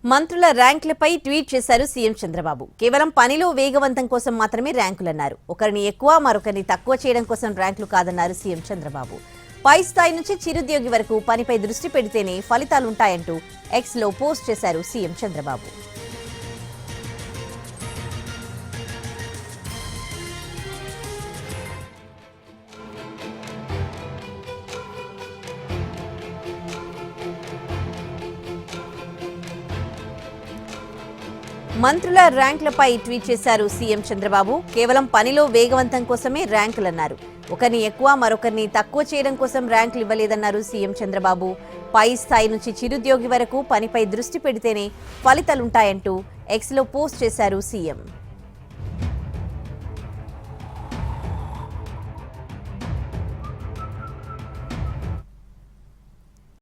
మంత్రుల ర్యాంకులపై ట్వీట్ చేశారు సీఎం చంద్రబాబు. కేవలం పనిలో వేగవంతం కోసం మాత్రమే ర్యాంకులన్నారు. ఒకరిని ఎక్కువ మరొకరిని తక్కువ చేయడం కోసం ర్యాంకులు కాదన్నారు సీఎం చంద్రబాబు. పై స్థాయి నుంచి చిరుద్యోగి వరకు పనిపై దృష్టి పెడితేనే ఫలితాలుంటాయంటూ ఎక్స్లో పోస్ట్ చేశారు సీఎం చంద్రబాబు. మంత్రుల ర్యాంకులపై ట్వీట్ చేశారు సీఎం చంద్రబాబు. కేవలం పనిలో వేగవంతం కోసమే ర్యాంకులన్నారు. ఒకరిని ఎక్కువ మరొకరిని తక్కువ చేయడం కోసం ర్యాంకులు ఇవ్వలేదన్నారు సీఎం చంద్రబాబు. పై స్థాయి నుంచి చిరుద్యోగి వరకు పనిపై దృష్టి పెడితేనే ఫలితాలుంటాయంటూ ఎక్స్లో పోస్ట్ చేశారు సీఎం.